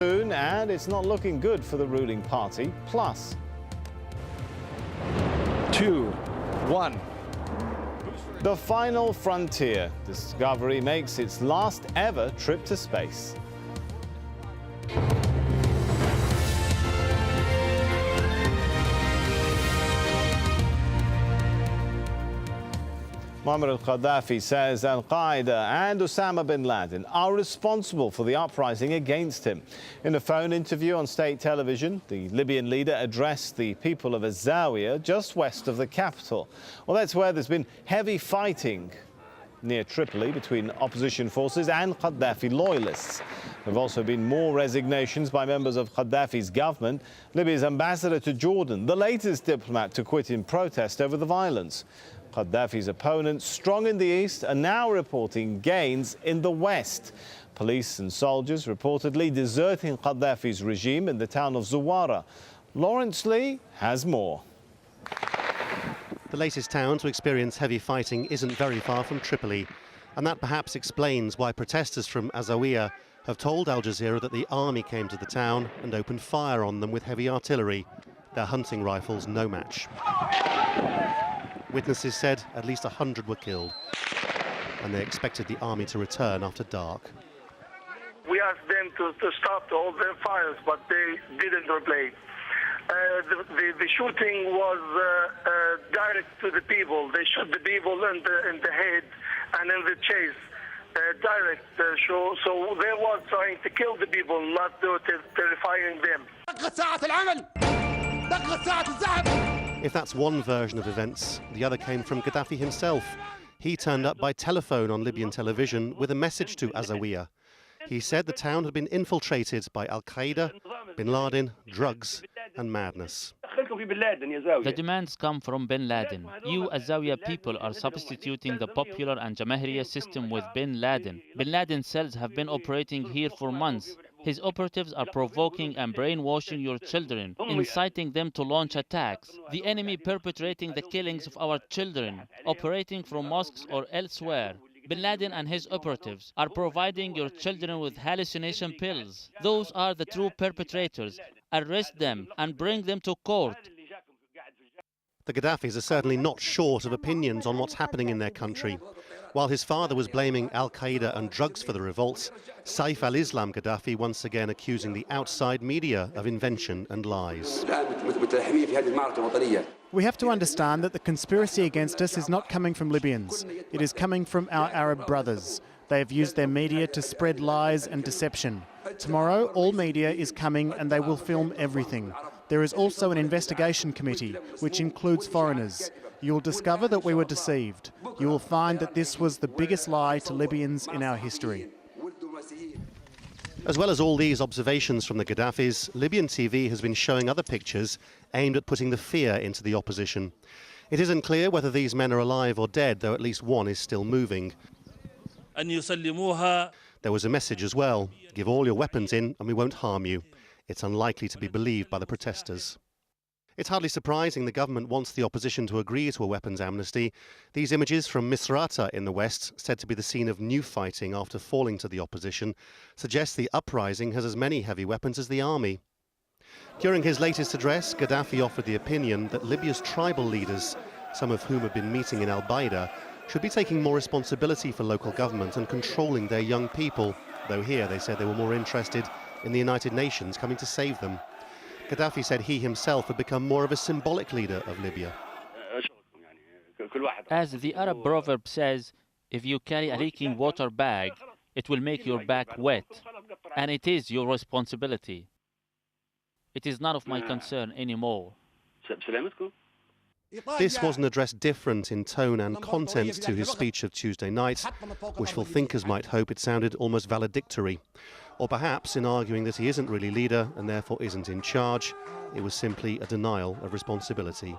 And it's not looking good for the ruling party. Plus 2, 1. The final frontier. Discovery makes its last ever trip to space. Muammar al-Gaddafi says Al-Qaeda and Osama bin Laden are responsible for the uprising against him. In a phone interview on state television, the Libyan leader addressed the people of AlJazeera just west of the capital. Well, that's where there's been heavy fighting near Tripoli between opposition forces and Gaddafi loyalists. There have also been more resignations by members of Gaddafi's government. Libya's ambassador to Jordan, the latest diplomat to quit in protest over the violence. Gaddafi's opponents, strong in the east, are now reporting gains in the west. Police and soldiers reportedly deserting Gaddafi's regime in the town of Zawara. Lawrence Lee has more. The latest town to experience heavy fighting isn't very far from Tripoli, and that perhaps explains why protesters from AlJazeera have told Al Jazeera that the army came to the town and opened fire on them with heavy artillery, their hunting rifles no match. Witnesses said at least 100 were killed, and they expected the army to return after dark. We asked them to stop all their fires, but they didn't reply. The shooting was direct to the people. They shot the people in the head and in the chest, direct. So they were trying to kill the people, not terrifying them. If that's one version of events, the other came from Gaddafi himself. He turned up by telephone on Libyan television with a message to AlJazeera. He said the town had been infiltrated by Al-Qaeda, bin Laden, drugs and madness. The demands come from bin Laden. You AlJazeera people are substituting the popular and Jamahiriya system with bin Laden. Bin Laden cells have been operating here for months. His operatives are provoking and brainwashing your children, inciting them to launch attacks. The enemy perpetrating the killings of our children, operating from mosques or elsewhere. Bin Laden and his operatives are providing your children with hallucination pills. Those are the true perpetrators. Arrest them and bring them to court. The Gaddafis are certainly not short of opinions on what's happening in their country. While his father was blaming Al-Qaeda and drugs for the revolts, Saif al-Islam Gaddafi once again accusing the outside media of invention and lies. We have to understand that the conspiracy against us is not coming from Libyans. It is coming from our Arab brothers. They have used their media to spread lies and deception. Tomorrow, all media is coming and they will film everything. There is also an investigation committee, which includes foreigners. You will discover that we were deceived. You will find that this was the biggest lie to Libyans in our history. As well as all these observations from the Gaddafis, Libyan TV has been showing other pictures aimed at putting the fear into the opposition. It isn't clear whether these men are alive or dead, though at least one is still moving. There was a message as well: give all your weapons in and we won't harm you. It's unlikely to be believed by the protesters. It's hardly surprising the government wants the opposition to agree to a weapons amnesty. These images from Misrata in the west, said to be the scene of new fighting after falling to the opposition, suggest the uprising has as many heavy weapons as the army. During his latest address, Gaddafi offered the opinion that Libya's tribal leaders, some of whom have been meeting in Al-Baida, should be taking more responsibility for local government and controlling their young people, though here they said they were more interested in the United Nations coming to save them. Gaddafi said he himself had become more of a symbolic leader of Libya. As the Arab proverb says, if you carry a leaking water bag, it will make your back wet, and it is your responsibility. It is none of my concern anymore. This was an address different in tone and content to his speech of Tuesday night. Wishful thinkers might hope it sounded almost valedictory. Or perhaps in arguing that he isn't really leader and therefore isn't in charge, it was simply a denial of responsibility.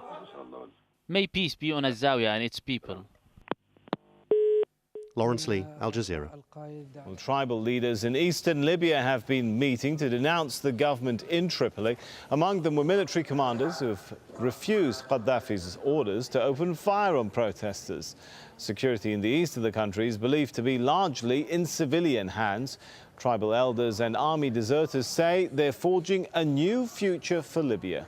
May peace be on AlJazeera and its people. Lawrence Lee, Al Jazeera. Well, tribal leaders in eastern Libya have been meeting to denounce the government in Tripoli. Among them were military commanders who have refused Gaddafi's orders to open fire on protesters. Security in the east of the country is believed to be largely in civilian hands. Tribal elders and army deserters say they're forging a new future for Libya.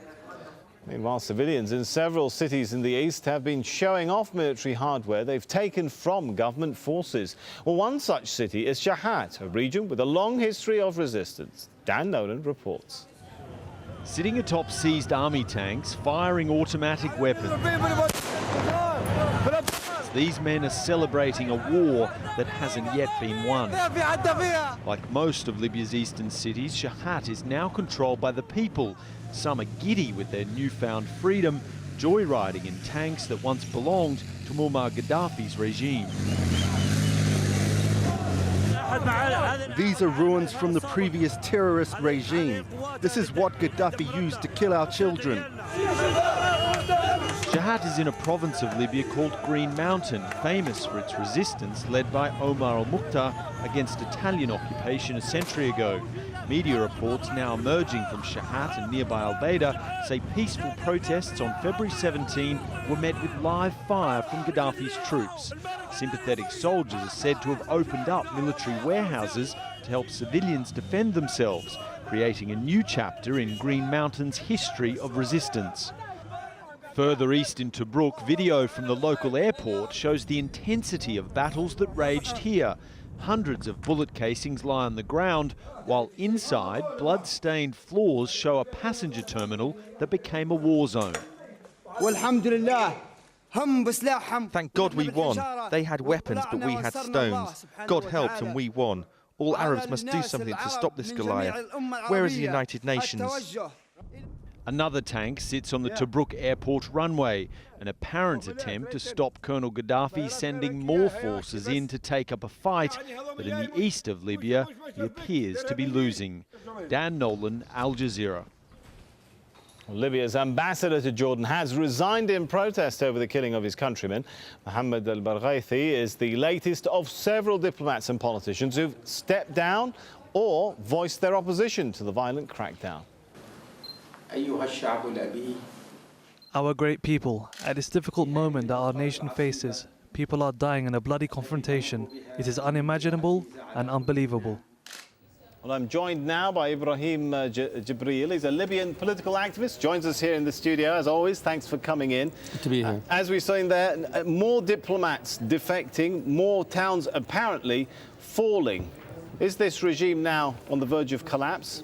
Meanwhile, civilians in several cities in the east have been showing off military hardware they've taken from government forces. Well, one such city is Shahat, a region with a long history of resistance. Dan Nolan reports. Sitting atop seized army tanks, firing automatic weapons. These men are celebrating a war that hasn't yet been won. Like most of Libya's eastern cities, Shahat is now controlled by the people. Some are giddy with their newfound freedom, joyriding in tanks that once belonged to Muammar Gaddafi's regime. These are ruins from the previous terrorist regime. This is what Gaddafi used to kill our children. Shahat is in a province of Libya called Green Mountain, famous for its resistance led by Omar al-Mukhtar against Italian occupation a century ago. Media reports now emerging from Shahat and nearby Al-Baida say peaceful protests on February 17 were met with live fire from Gaddafi's troops. Sympathetic soldiers are said to have opened up military warehouses to help civilians defend themselves, creating a new chapter in Green Mountain's history of resistance. Further east in Tobruk, video from the local airport shows the intensity of battles that raged here. Hundreds of bullet casings lie on the ground, while inside, blood-stained floors show a passenger terminal that became a war zone. Thank God we won. They had weapons, but we had stones. God helped and we won. All Arabs must do something to stop this Goliath. Where is the United Nations? Another tank sits on the Tobruk airport runway, an apparent attempt to stop Colonel Gaddafi sending more forces in to take up a fight, but in the east of Libya, he appears to be losing. Dan Nolan, AlJazeera. Libya's ambassador to Jordan has resigned in protest over the killing of his countryman. Mohammed al-Barghaithi is the latest of several diplomats and politicians who've stepped down or voiced their opposition to the violent crackdown. Our great people, at this difficult moment that our nation faces, people are dying in a bloody confrontation. It is unimaginable and unbelievable. Well, I'm joined now by Ibrahim Jibril. He's a Libyan political activist. Joins us here in the studio, as always. Thanks for coming in. Good to be here. As we saw in there, more diplomats defecting, more towns apparently falling. Is this regime now on the verge of collapse?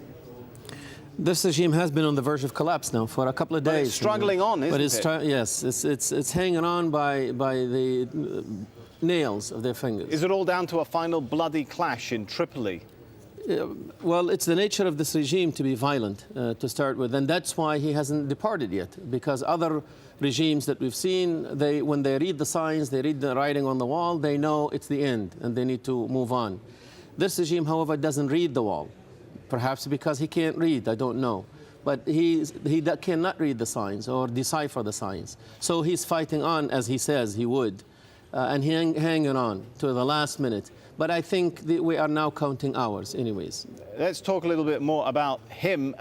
This regime has been on the verge of collapse now for a couple of days. But it's struggling on, isn't it? Yes, it's hanging on by the nails of their fingers. Is it all down to a final bloody clash in Tripoli? Well, it's the nature of this regime to be violent to start with, and that's why he hasn't departed yet, because other regimes that we've seen, when they read the signs, they read the writing on the wall, they know it's the end and they need to move on. This regime, however, doesn't read the wall, perhaps because he can't read, I don't know. But he cannot read the signs or decipher the signs. So he's fighting on as he says he would, and hanging on to the last minute. But I think we are now counting hours anyways. Let's talk a little bit more about him.